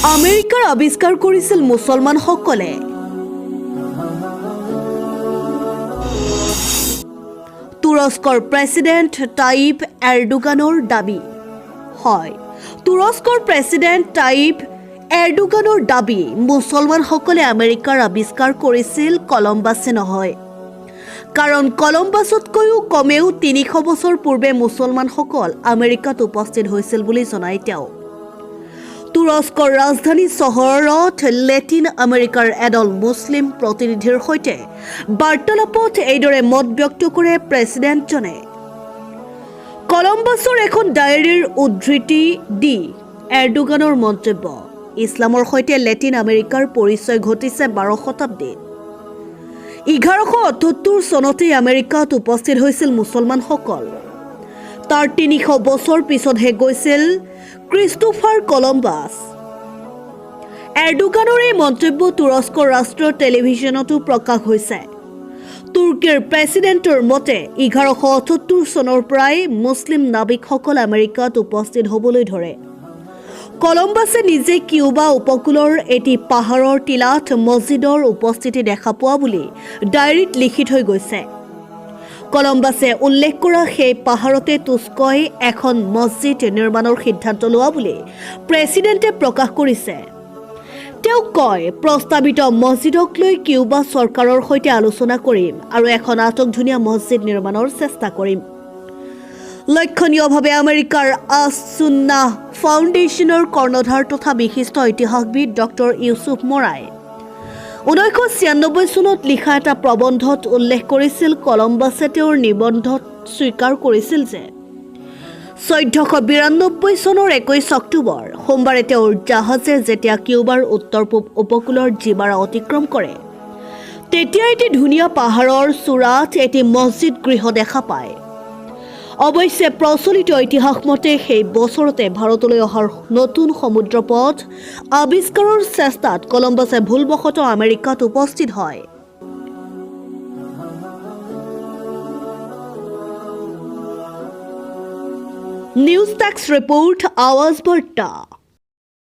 আমেৰিকাৰ আৱিষ্কাৰ কৰিছিল মুছলমানসকলে। তুৰস্কৰ প্ৰেছিডেণ্ট তাইপ এৰডোগানৰ দাবী। হয়, তুৰস্কৰ প্ৰেছিডেণ্ট তাইপ এৰডোগানৰ দাবী মুছলমানসকলে আমেৰিকাৰ আৱিষ্কাৰ কৰিছিল, কলম্বাছে নহয়। কাৰণ কলম্বাছতকৈও কমেও ৩০০ বছৰ পূৰ্বে মুছলমানসকল আমেৰিকাত উপস্থিত হৈছিল বুলি জনায় তেওঁ। তুৰস্কৰ ৰাজধানী চহৰত লেটিন আমেৰিকাৰ এদল মুছলিম প্ৰতিনিধিৰ সৈতে বাৰ্তালাপত এইদৰে মত ব্যক্ত কৰে প্ৰেছিডেণ্টজনে। কলম্বাছৰ এখন ডায়েৰীৰ উদ্ধৃতি দি এৰডোগানৰ মন্তব্য, ইছলামৰ সৈতে লেটিন আমেৰিকাৰ পৰিচয় ঘটিছে ১২ শতাব্দীত। ১১৭৮ চনতেই আমেৰিকাত উপস্থিত হৈছিল মুছলমানসকল। তাৰ ৩০০ বছৰ পিছতহে গৈছিল ক্ৰিষ্টোফাৰ কলম্বাছ। এৰডোগানৰ এই মন্তব্য তুৰস্কৰ ৰাষ্ট্ৰীয় টেলিভিছনতো প্ৰকাশ হৈছে। তুৰ্কীৰ প্ৰেছিডেণ্টৰ মতে ১১৭৮ চনৰ পৰাই মুছলিম নাবিকসকল আমেৰিকাত উপস্থিত হ'বলৈ ধৰে। কলম্বাছে নিজে কিউবা উপকূলৰ এটি পাহাৰৰ টিলাত মছজিদৰ উপস্থিতি দেখা পোৱা বুলি ডায়েৰীত লিখি থৈ গৈছে। কলম্বাছে উল্লেখ কৰা সেই পাহাৰতে তুস্কই এখন মছজিদ নিৰ্মাণৰ সিদ্ধান্ত লোৱা বুলি প্ৰেছিডেণ্টে প্ৰকাশ কৰিছে। তেওঁ কয়, প্ৰস্তাৱিত মছজিদক লৈ কিউবা চৰকাৰৰ সৈতে আলোচনা কৰিম আৰু এখন আটকধুনীয়া মছজিদ নিৰ্মাণৰ চেষ্টা কৰিম। লক্ষণীয়ভাৱে আমেৰিকাৰ আছ-সুন্নাহ ফাউণ্ডেশ্যনৰ কৰ্ণধাৰ তথা বিশিষ্ট ইতিহাসবিদ ডক্টৰ ইউছুফ মৰাই ১৯৯৬ চনত লিখা এটা প্ৰবন্ধত উল্লেখ কৰিছিল, কলম্বাছে তেওঁৰ নিবন্ধত স্বীকাৰ কৰিছিল যে ১৪৯২ চনৰ ২১ অক্টোবৰ সোমবাৰে তেওঁৰ জাহাজে যেতিয়া কিউবাৰ উত্তৰ পূব উপকূলৰ জিবাৰা অতিক্ৰম কৰে, তেতিয়া এটি ধুনীয়া পাহাৰৰ চূড়াত এটি মছজিদ গৃহ দেখা পায়। অৱশ্যে প্ৰচলিত ইতিহাস মতে সেই বছৰতে ভাৰতলৈ অহাৰ নতুন সমুদ্ৰ পথ আৱিষ্কাৰৰ চেষ্টাত কলম্বাছে ভুলবশতঃ আমেৰিকাত উপস্থিত হয়। নিউজ ডেস্ক ৰিপোৰ্ট, আৱাজ বাৰ্তা।